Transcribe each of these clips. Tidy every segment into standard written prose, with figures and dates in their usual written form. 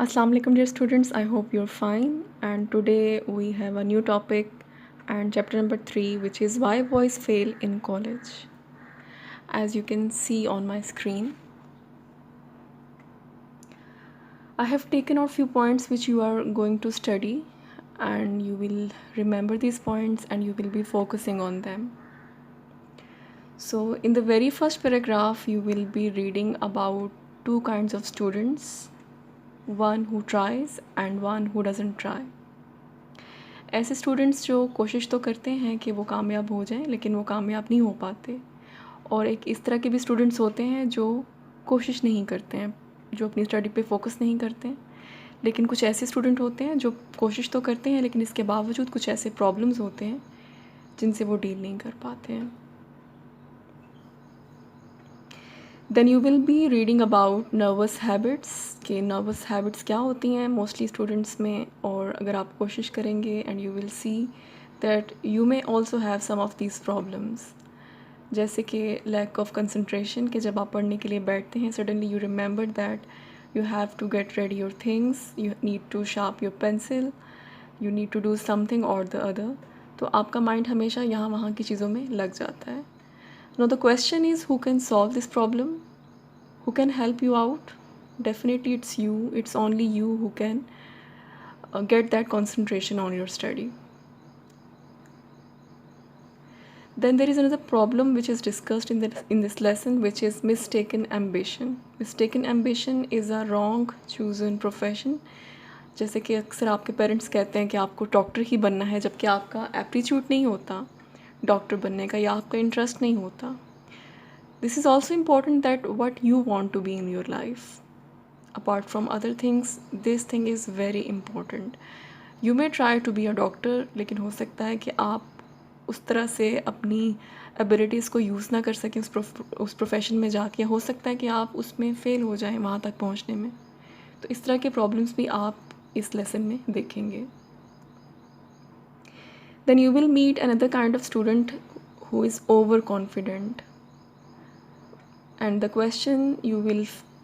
Assalamu alaikum dear students, I hope you're fine, and today we have a new topic and chapter number 3, which is why boys fail in college. As you can see on my screen, I have taken out few points which you are going to study, and you will remember these points and you will be focusing on them. So in the very first paragraph you will be reading about two kinds of students, one who tries and one who doesn't try. ऐसे students जो कोशिश तो करते हैं कि वो कामयाब हो जाएं, लेकिन वो कामयाब नहीं हो पाते। और एक इस तरह के भी स्टूडेंट्स होते हैं जो कोशिश नहीं करते हैं, जो अपनी स्टडी पे फोकस नहीं करते हैं। लेकिन कुछ ऐसे स्टूडेंट होते हैं जो कोशिश तो करते हैं, लेकिन इसके बावजूद कुछ ऐसे प्रॉब्लम्स होते हैं जिनसे वो डील नहीं कर पाते हैं। Then you will be reading about nervous habits, कि नर्वस हैबिट्स क्या होती हैं मोस्टली स्टूडेंट्स में, और अगर आप कोशिश करेंगे and you will see that you may also have some of these problems, जैसे कि लैक ऑफ कंसंट्रेशन, कि जब आप पढ़ने के लिए बैठते हैं suddenly you remember that you have to get ready your things, you need to sharp your pencil, you need to do something or the other. तो आपका माइंड हमेशा यहाँ वहाँ की चीज़ों में लग जाता है। Now the question is, who can solve this problem? Who can help you out? Definitely it's you. It's only you who can get that concentration on your study. Then there is another problem which is discussed in this lesson, which is mistaken ambition. Mistaken ambition is a wrong chosen profession. जैसे कि अक्सर आपके parents कहते हैं कि आपको doctor ही बनना है, जबकि आपका एप्टीट्यूड नहीं होता डॉक्टर बनने का, या आपका इंटरेस्ट नहीं होता। This is also important that what you want to be in your life apart from other things. This thing is very important. You may try to be a doctor, लेकिन हो सकता है कि आप उस तरह से अपनी एबिलिटीज़ को यूज़ ना कर सकें उस प्रोफेशन में जाके। हो सकता है कि आप उसमें फ़ेल हो जाएं वहाँ तक पहुँचने में। तो इस तरह के प्रॉब्लम्स भी आप इस लेसन में देखेंगे। Then you will meet another kind of student who is overconfident, and the question you will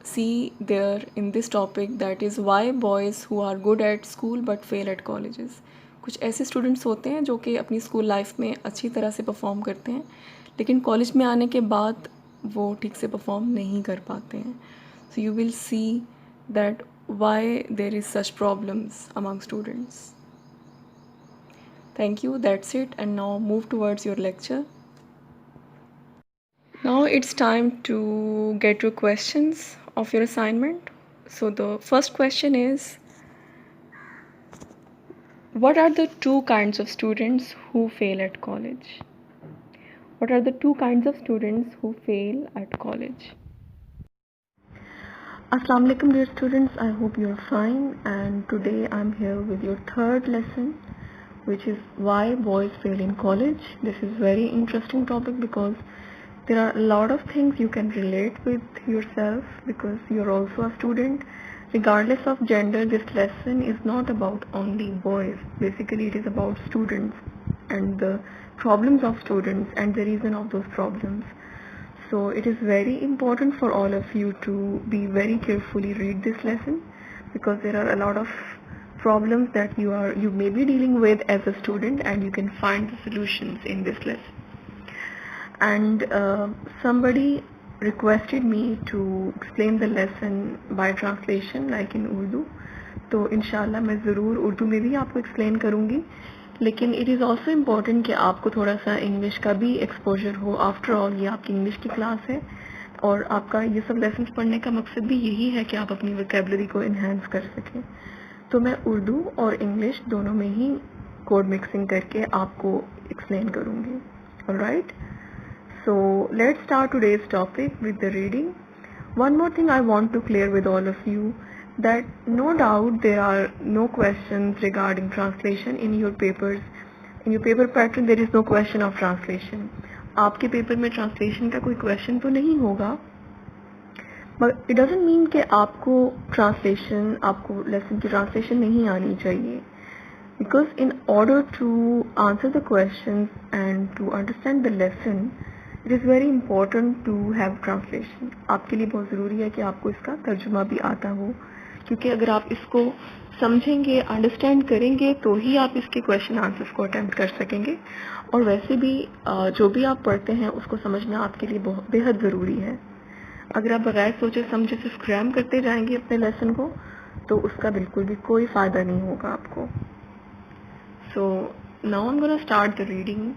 see there in this topic, that is why boys who are good at school but fail at colleges. कुछ ऐसे students होते हैं जो कि अपनी school life में अच्छी तरह से परफॉर्म करते हैं, लेकिन कॉलेज में आने के बाद वो ठीक से परफॉर्म नहीं कर पाते हैं। So you will see that why there is such problems among students. Thank you, that's it, and now move towards your lecture. Now it's time to get your questions of your assignment. So the first question is, what are the two kinds of students who fail at college? What are the two kinds of students who fail at college? Assalamu alaikum dear students, I hope you're fine, and today I'm here with your third lesson, which is why boys fail in college. This is very interesting topic because there are a lot of things you can relate with yourself because you're also a student. Regardless of gender, this lesson is not about only boys. Basically it is about students and the problems of students and the reason of those problems. So it is very important for all of you to be very carefully read this lesson because there are a lot of problems that you may be dealing with as a student, and you can find the solutions in this lesson. And somebody requested me to explain the lesson by translation like in Urdu, तो इंशाल्लाह मैं ज़रूर उर्दू में भी आपको explain करूँगी, लेकिन it is also important कि आपको थोड़ा सा इंग्लिश का भी एक्सपोजर हो। आफ्टर ऑल ये आपकी इंग्लिश की क्लास है और आपका ये सब लेसन्स पढ़ने का मकसद भी यही है कि आप अपनी वोकैबुलरी को इन्हेंस कर सकें। तो मैं उर्दू और इंग्लिश दोनों में ही कोड मिक्सिंग करके आपको एक्सप्लेन करूँगी। Alright, so let's start today's topic with the reading. One more thing I want to clear with all of you, that no doubt there are no questions regarding translation in your papers. In your paper pattern there is no question of translation. आपके paper में translation का कोई question तो नहीं होगा, but it doesn't mean कि आपको lesson की ट्रांसलेशन नहीं आनी चाहिए, because in order to answer the questions and to understand the lesson, it is very important to have translation. आपके लिए बहुत ज़रूरी है कि आपको इसका तर्जुमा भी आता हो, क्योंकि अगर आप इसको समझेंगे, अंडरस्टैंड करेंगे, तो ही आप इसके क्वेश्चन आंसर्स को अटेम्प्ट कर सकेंगे। और वैसे भी जो भी आप पढ़ते हैं उसको समझना आपके लिए बहुत बेहद ज़रूरी है। अगर आप बगैर सोचे समझे सिर्फ क्रैम करते जाएंगे अपने लेसन को, तो उसका बिल्कुल भी कोई फ़ायदा नहीं होगा आपको। So now I am gonna start the reading.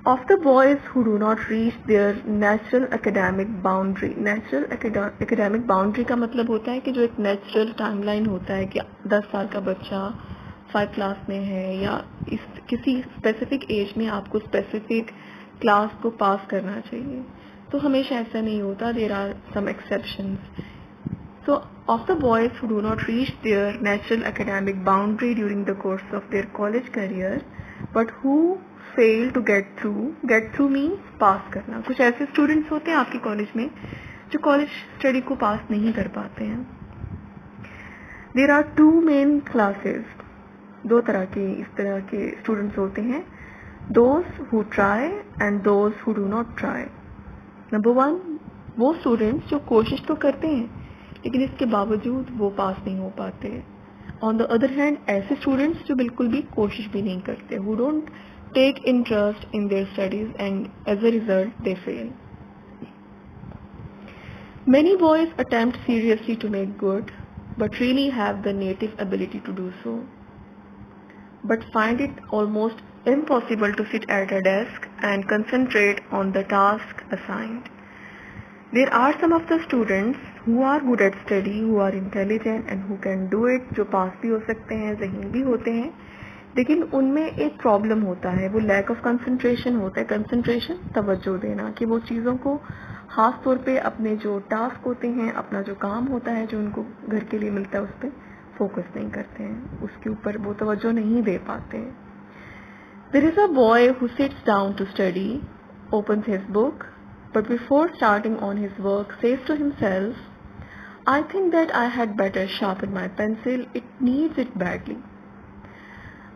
Of the boys who do not reach their natural academic boundary. Natural academic boundary का मतलब होता है कि जो एक natural timeline होता है कि 10 साल का बच्चा 5 क्लास में है या इस किसी specific age में आपको specific क्लास को पास करना चाहिए, तो हमेशा ऐसा नहीं होता. There are some exceptions. So of the boys who do not reach their natural academic boundary during the course of their college career, but who fail to get through means पास करना. कुछ ऐसे स्टूडेंट्स होते हैं आपके college में जो college study को पास नहीं कर पाते हैं. There are two main classes. दो तरह के इस तरह के स्टूडेंट्स होते हैं. Those who try and those who do not try. Number 1, वो स्टूडेंट्स जो कोशिश तो करते हैं लेकिन इसके बावजूद वो पास नहीं हो पाते. On the other hand, ऐसे स्टूडेंट्स जो बिल्कुल भी कोशिश भी नहीं करते, who don't take interest in their studies and as a result they fail. Many boys attempt seriously to make good but really have the native ability to do so, but find it almost impossible to sit at a desk and concentrate on the task assigned. There are some of the students who are good at study, who are intelligent and who can do it, जो पास भी हो सकते हैं, ज़हीन भी होते हैं, लेकिन उनमें एक प्रॉब्लम होता है, वो लैक ऑफ कंसंट्रेशन होता है. कंसंट्रेशन, तवज्जो देना, कि वो चीज़ों को खास तौर पे अपने जो टास्क होते हैं, अपना जो काम होता है जो उनको घर के लिए मिलता है, उस पर फोकस नहीं करते हैं, उसके ऊपर वो तवज्जो नहीं दे पाते हैं. There is a boy who sits down to study, opens his book, but before starting on his work says to himself, I think that I had better sharpen my pencil, it needs it badly.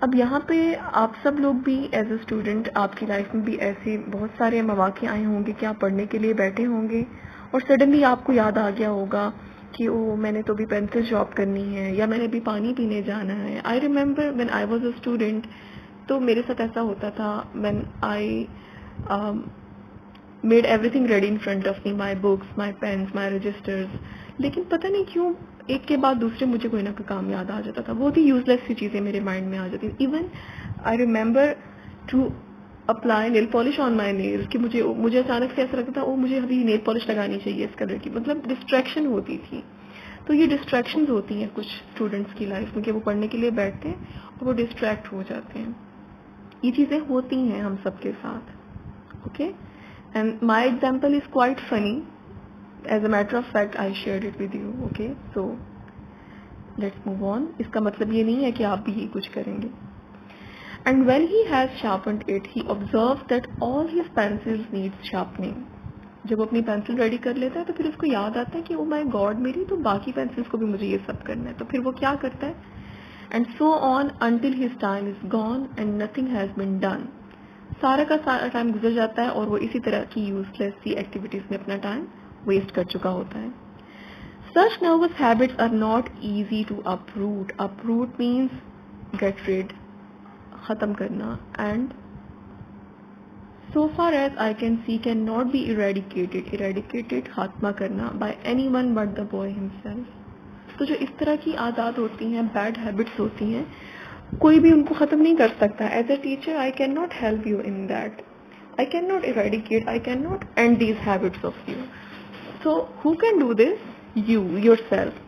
अब यहाँ पे आप सब लोग भी as a student, आपकी life में भी ऐसे बहुत सारे मौके आए होंगे कि आप पढ़ने के लिए बैठे होंगे और सडनली आपको याद आ गया होगा कि ओ मैंने तो भी पेंसिल शॉर्प करनी है या मैंने भी पानी पीने जाना है. I remember when I was a student, तो मेरे साथ ऐसा होता था. When I made everything ready in front of me, my books, my pens, my registers, लेकिन पता नहीं क्यों एक के बाद दूसरे मुझे कोई ना कोई काम याद आ जाता था. बहुत ही यूजलेस सी चीज़ें मेरे माइंड में आ जाती थी. Even I remember to apply nail polish on my nails, कि मुझे अचानक से ऐसा लगता था ओ मुझे अभी नेल पॉलिश लगानी चाहिए इस कलर की. मतलब डिस्ट्रैक्शन होती थी. तो ये डिस्ट्रैक्शन होती हैं कुछ स्टूडेंट्स की लाइफ में कि वो पढ़ने के लिए बैठते हैं और वो डिस्ट्रैक्ट हो जाते हैं. ये चीज़ें होती हैं हम सबके साथ. Okay, and my example is quite funny. As a matter of fact, I shared it with you. Okay, so let's move on. इसका मतलब ये नहीं है कि आप भी ये कुछ करेंगे. And when he has sharpened it, he observes that all his pencils need sharpening. जब अपनी पेंसिल रेडी कर लेता है तो फिर उसको याद आता है कि ओ माय गॉड, मेरी तो बाकी पेंसिल्स को भी मुझे ये सब करना है. तो फिर वो क्या करता है, and so on until his time is gone and nothing has been done. सारा का सारा टाइम गुजर जाता है और वो इसी तरह की यूजलेस सी एक्टिविटीज में अपना टाइम वेस्ट कर चुका होता है. Such nervous habits are not easy to uproot. Uproot means get rid, खत्म करना, and so far as I can see cannot be eradicated. Eradicated, खात्मा करना, by anyone but the boy himself. तो जो इस तरह की आदत होती हैं, बैड हैबिट्स होती हैं, कोई भी उनको खत्म नहीं कर सकता. As a teacher, I cannot help you in that. I cannot eradicate, I cannot end these habits of you. So who can do this? You yourself.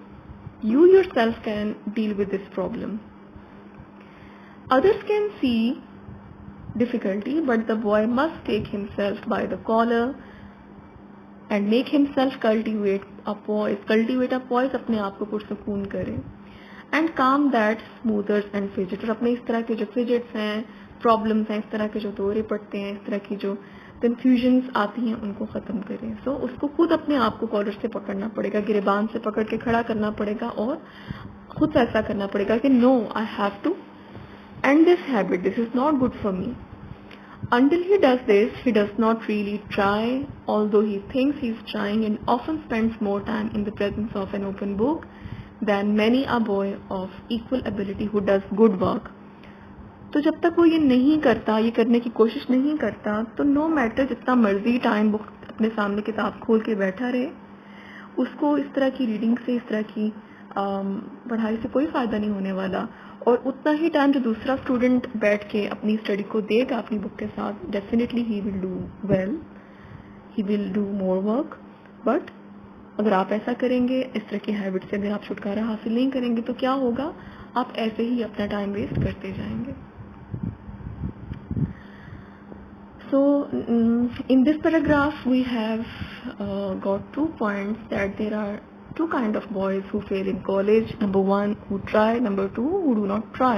You yourself can deal with this problem. Others can see difficulty, but the boy must take himself by the collar and make himself cultivate a poise. Cultivate a poise, अपने आप को पुरसकून करें. And calm that smoothers and fidget. और अपने इस तरह के जो fidgets हैं, problems हैं, इस तरह के जो दौरे पड़ते हैं, इस तरह की जो कंफ्यूजन्स आती हैं, उनको ख़त्म करें. सो उसको खुद अपने आप को कॉलर से पकड़ना पड़ेगा, गिरेबान से पकड़ के खड़ा करना पड़ेगा और खुद ऐसा करना पड़ेगा कि no, I have to end this habit, this is not good for me. Until he does this, he does not really try, although he thinks he is trying, and often spends more time in the presence of an open book than many a boy of equal ability who does good work. तो जब तक वो ये नहीं करता, ये करने की कोशिश नहीं करता, तो नो मैटर जितना मर्जी टाइम बुक अपने सामने किताब खोल के बैठा रहे, उसको इस तरह की रीडिंग से, इस तरह की पढ़ाई से कोई फ़ायदा नहीं होने वाला. और उतना ही टाइम जो दूसरा स्टूडेंट बैठ के अपनी स्टडी को देगा अपनी बुक के साथ, definitely he will do well, he will do more work. But अगर आप ऐसा करेंगे, इस तरह की हैबिट से अगर आप छुटकारा हासिल नहीं करेंगे, तो क्या होगा, आप ऐसे ही अपना टाइम वेस्ट करते जाएंगे. So in this paragraph we have got 2 points that there are 2 kind of boys who fail in college. Number 1 who try, number 2 who do not try.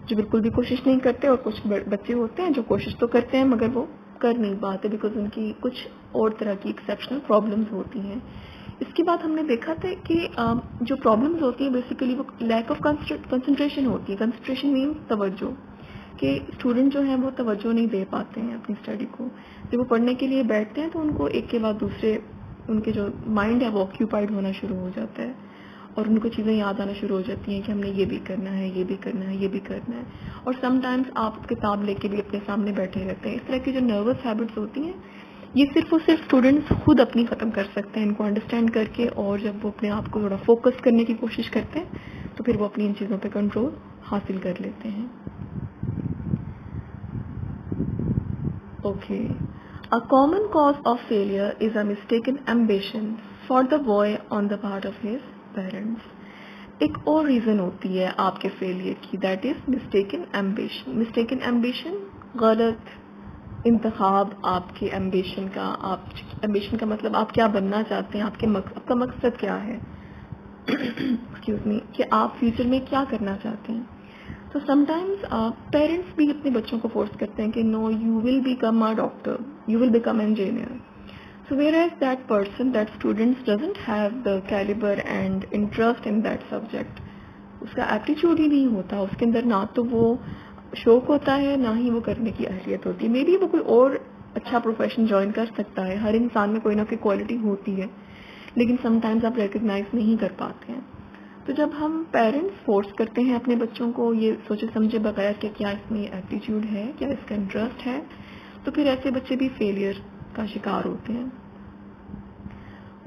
जो बिल्कुल भी कोशिश नहीं करते, और कुछ बच्चे होते हैं जो कोशिश तो करते हैं मगर वो कर नहीं पाते बिकॉज उनकी कुछ और तरह की एक्सेप्शनल प्रॉब्लम्स होती हैं. इसके बाद हमने देखा था कि जो प्रॉब्लम्स होती हैं बेसिकली वो लैक ऑफ कंसंट्रेशन होती है. कंसंट्रेशन मीन्स तवज्जो, कि स्टूडेंट जो हैं वो तवज्जो नहीं दे पाते हैं अपनी स्टडी को. जब वो पढ़ने के लिए बैठते हैं तो उनको एक के बाद दूसरे उनके जो माइंड है वो ऑक्यूपाइड होना शुरू हो जाता है, और उनको चीज़ें याद आना शुरू हो जाती हैं कि हमने ये भी करना है, ये भी करना है, ये भी करना है. और समटाइम्स आप किताब लेके भी अपने सामने बैठे रहते हैं. इस तरह की जो नर्वस हैबिट्स होती हैं, ये सिर्फ और सिर्फ स्टूडेंट्स खुद अपनी ख़त्म कर सकते हैं इनको अंडरस्टैंड करके. और जब वो अपने आप को थोड़ा फोकस करने की कोशिश करते हैं तो फिर वो अपनी इन चीज़ों पर कंट्रोल हासिल कर लेते हैं. Okay. A common cause of failure is a mistaken ambition for the boy on the part of his parents. एक और रीज़न होती है आपके फेलियर की, that is mistaken ambition. Mistaken ambition, गलत इंतखाब आपके एम्बिशन का. आप एम्बिशन का मतलब आप क्या बनना चाहते हैं, आपका मकसद क्या है, एक्सक्यूज मी, कि आप फ्यूचर में क्या करना चाहते हैं. तो समटाइम्स पेरेंट्स भी अपने बच्चों को फोर्स करते हैं कि no, you will become a doctor, you will become engineer. So whereas that person, that students doesn't have the calibre and interest in that subject. उसका एप्टीट्यूड ही नहीं होता, उसके अंदर ना तो वो शौक होता है, ना ही वो करने की अहलियत होती है. मे बी वो कोई और अच्छा प्रोफेशन ज्वाइन कर सकता है. हर इंसान में कोई ना कोई क्वालिटी होती है, लेकिन समटाइम्स आप रिकग्नाइज नहीं कर पाते हैं. तो जब हम पेरेंट्स फोर्स करते हैं अपने बच्चों को ये सोचे समझे बगैर कि क्या इसमें एप्टीट्यूड है, क्या इसका इंटरेस्ट है, तो फिर ऐसे बच्चे भी फेलियर का शिकार होते हैं.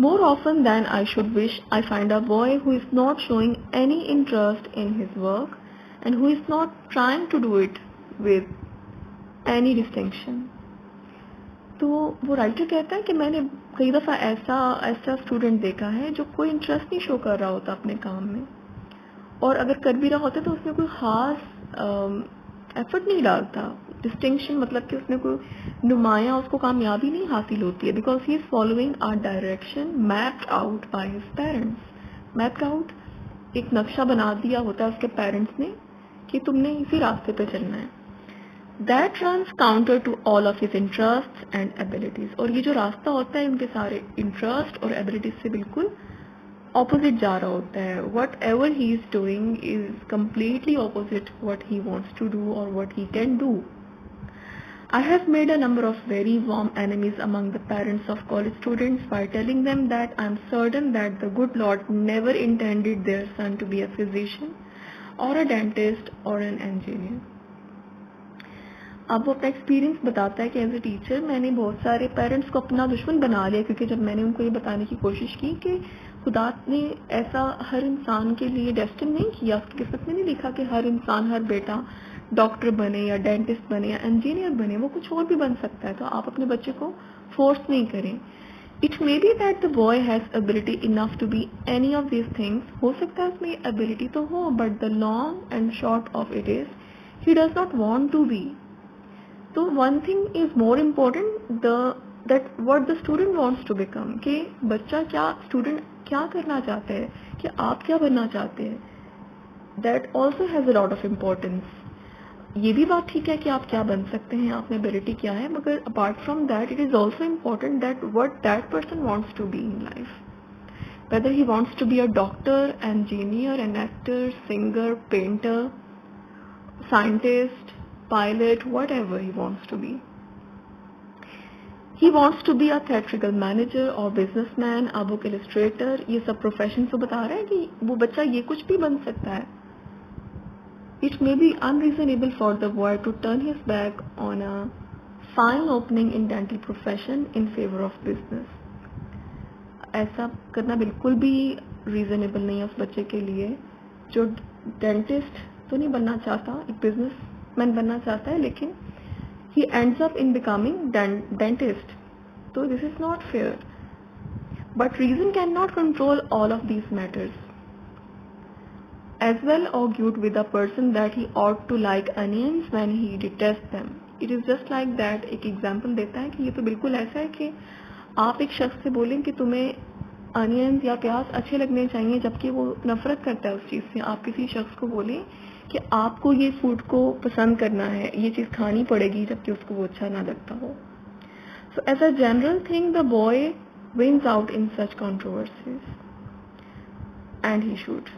More often than I should wish I find a boy who is not showing any interest in his work and who is not trying to do it with any distinction. तो वो writer कहता है कि मैंने कई दफ़ा ऐसा student देखा है जो कोई इंटरेस्ट नहीं शो कर रहा होता अपने काम में, और अगर कर भी रहा होता तो उसमें कोई ख़ास एफर्ट नहीं डालता. डिस्टिंक्शन मतलब कि उसमें कोई नुमाया उसको कामयाबी नहीं हासिल होती है, because he is following our direction mapped out by his parents. Mapped out, एक नक्शा बना दिया होता है उसके पेरेंट्स ने कि तुमने इसी रास्ते पे चलना है. That runs counter to all of his interests and abilities. और ये जो रास्ता होता है उनके सारे इंटरेस्ट और एबिलिटीज से बिल्कुल ऑपोजिट जा रहा होता है. Whatever he is doing is completely opposite what he wants to do or what he can do. I have made a number of very warm enemies among the parents of college students by telling them that I am certain that the good Lord never intended their son to be a physician or a dentist or an engineer. अब वो अपना experience बताता है कि as a teacher मैंने बहुत सारे parents को अपना दुश्मन बना लिया, क्योंकि जब मैंने उनको ये बताने की कोशिश की कि खुदा ने ऐसा हर इंसान के लिए डेस्टिन नहीं किया, उसकी किस्मत में नहीं लिखा कि हर इंसान, हर बेटा डॉक्टर बने या डेंटिस्ट बने या इंजीनियर बने, वो कुछ और भी बन सकता है. तो आप अपने बच्चे को फोर्स नहीं करें. It may be that the boy has ability enough to be any of these things. हो सकता है उसमें एबिलिटी तो हो, but the long and short of it is he does not want to be. तो one thing is more important that what the student wants to become, कि बच्चा student क्या करना चाहते हैं, कि आप क्या बनना चाहते हैं. That also has a lot of importance. ये भी बात ठीक है कि आप क्या बन सकते हैं, आप में एबिलिटी क्या है, मगर apart from that it is also important that what that person wants to be in life. Whether he wants to be a doctor, engineer, an actor, singer, painter, scientist, pilot, whatever he wants to be. He wants to be a theatrical manager or businessman, a book illustrator. ये सब profession तो बता रहा है कि वो बच्चा ये कुछ भी बन सकता है. It may be unreasonable for the boy to turn his back on a fine opening in dental profession in favor of business. ऐसा करना बिल्कुल भी रीजनेबल नहीं है उस बच्चे के लिए जो डेंटिस्ट तो नहीं बनना चाहता, एक बिजनेसमैन बनना चाहता है, लेकिन he ends up in becoming dentist. So this is not fair. But reason cannot control all of these matters. As well argued with a person that he ought to like onions when he detests them. It is just like that. एक example देता है कि ये तो बिल्कुल ऐसा है कि आप एक शख्स से बोलें कि तुम्हें अनियंस या प्याज अच्छे लगने चाहिए जबकि वो नफरत करता है उस चीज़ से. आप किसी शख्स को बोलें कि आपको ये फूड को पसंद करना है, ये चीज़ खानी पड़ेगी जबकि उसको वो अच्छा ना लगता हो. So as a general thing the boy wins out in such controversies and he should.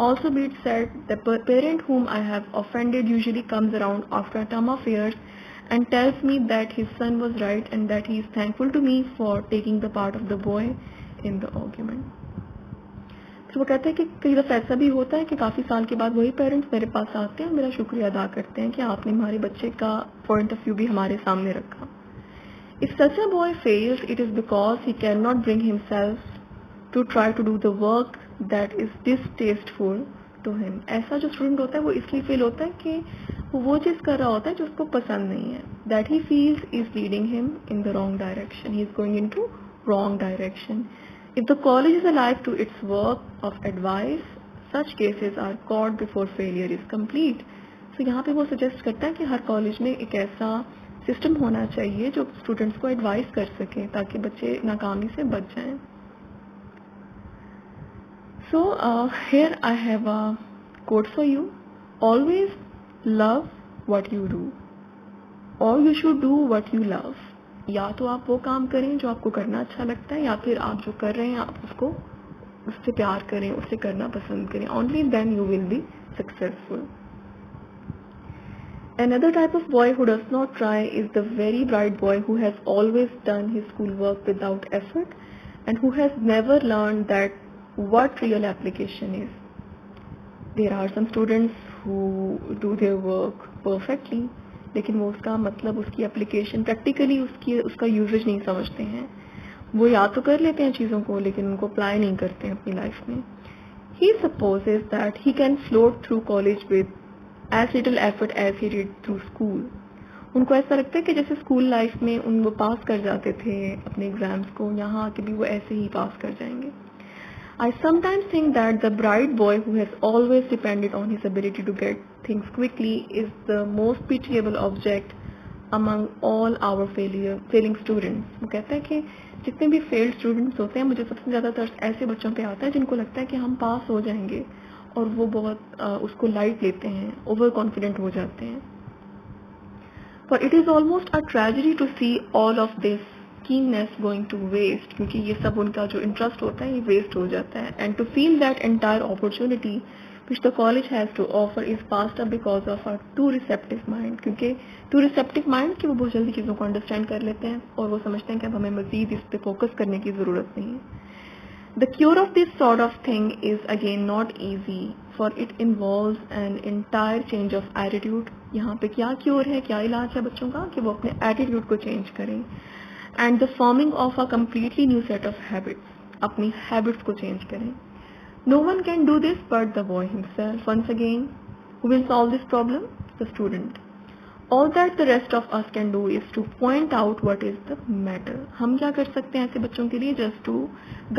Also be it said, the parent whom I have offended usually comes around after a term of years and tells me that his son was right and that he is thankful to me for taking the part of the boy in the argument. तो वो कहते हैं कि कई दफ़ा ऐसा भी होता है कि काफ़ी साल के बाद वही पेरेंट्स मेरे पास आते हैं, मेरा शुक्रिया अदा करते हैं कि आपने हमारे बच्चे का पॉइंट ऑफ व्यू भी हमारे सामने रखा. If such a boy fails, it is because he cannot bring himself to try to do the work that is distasteful to him. ऐसा जो स्टूडेंट होता है वो इसलिए फेल होता है कि वो चीज़ कर रहा होता है जो उसको पसंद नहीं है. That he feels is leading him in the wrong direction. He is going into wrong direction. If the college is alive to its work of advice, such cases are caught before failure is complete. So यहाँ पे वो suggest करता है कि हर college में एक ऐसा system होना चाहिए जो स्टूडेंट्स को एडवाइस कर सके ताकि बच्चे नाकामी से बच जाएं. So here I have a quote for you. Always love what you do, or you should do what you love. या तो आप वो काम करें जो आपको करना अच्छा लगता है या फिर आप जो कर रहे हैं आप उसको उससे प्यार करें, उससे करना पसंद करें. Only then you will be successful. Another type of boy who does not try is the very bright boy who has always done his schoolwork without effort and who has never learned that what real application is. There are some students who do their work perfectly, लेकिन वो उसका मतलब उसकी application practically उसका usage नहीं समझते हैं. वो याद तो कर लेते हैं चीज़ों को लेकिन उनको अप्लाई नहीं करते हैं अपनी लाइफ में. He supposes that he can float through college with as little effort as he did through school. उनको ऐसा लगता है कि जैसे स्कूल लाइफ में वो पास कर जाते थे अपने एग्जाम्स को, यहाँ आके भी वो ऐसे ही पास कर जाएंगे. I sometimes think that the bright boy who has always depended on his ability to get things quickly is the most pitiable object among all our failing students. वो कहता है कि जितने भी फेल्ड स्टूडेंट्स होते हैं मुझे सबसे ज़्यादा तरस ऐसे बच्चों पे आता है जिनको लगता है कि हम पास हो जाएंगे और वो बहुत उसको लाइट लेते हैं, ओवर कॉन्फिडेंट हो जाते हैं. For it is almost a tragedy to see all of this keenness going to waste, क्योंकि ये सब उनका जो इंटरेस्ट होता है ये वेस्ट हो जाता है. And to feel that entire opportunity which the college has to offer is passed up because of a too receptive mind. क्योंकि too receptive mind कि वो बहुत जल्दी चीज़ों को अंडरस्टैंड कर लेते हैं और वो समझते हैं कि अब हमें मज़ीद इस पे फोकस करने की ज़रूरत नहीं है. The cure of this sort of thing is again not easy, for it involves an entire change of attitude. यहाँ पे क्या क्योर है, क्या इलाज है बच्चों का कि वो अपने एटीट्यूड को चेंज करें. And the forming of a completely new set of habits. अपनी habits को change करें. No one can do this but the boy himself. Once again, who will solve this problem? The student. All that the rest of us can do is to point out what is the matter. हम क्या कर सकते हैं ऐसे बच्चों के लिए? Just to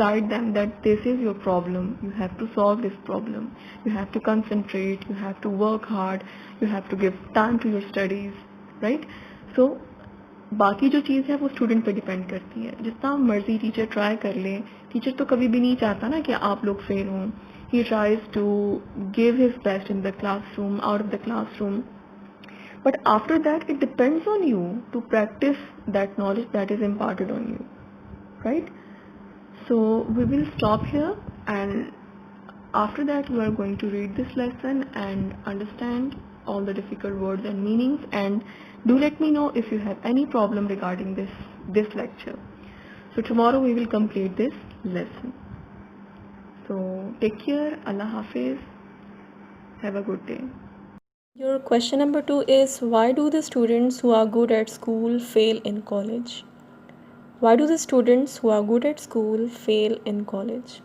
guide them that this is your problem. You have to solve this problem. You have to concentrate. You have to work hard. You have to give time to your studies. Right? So बाकी जो चीज़ है वो student पे depend करती है. जितना मर्जी teacher try कर ले, टीचर तो कभी भी नहीं चाहता ना कि आप लोग फेल हों. He tries to give his best in the classroom, out of the classroom, but after that it depends on you to practise that knowledge that is imparted on you. Right? So we will stop here and after that you are going to read this lesson and understand all the difficult words and meanings, and do let me know if you have any problem regarding this lecture. So tomorrow we will complete this lesson. So take care. Allah Hafiz. Have a good day. Your question number 2 is, why do the students who are good at school fail in college? Why do the students who are good at school fail in college?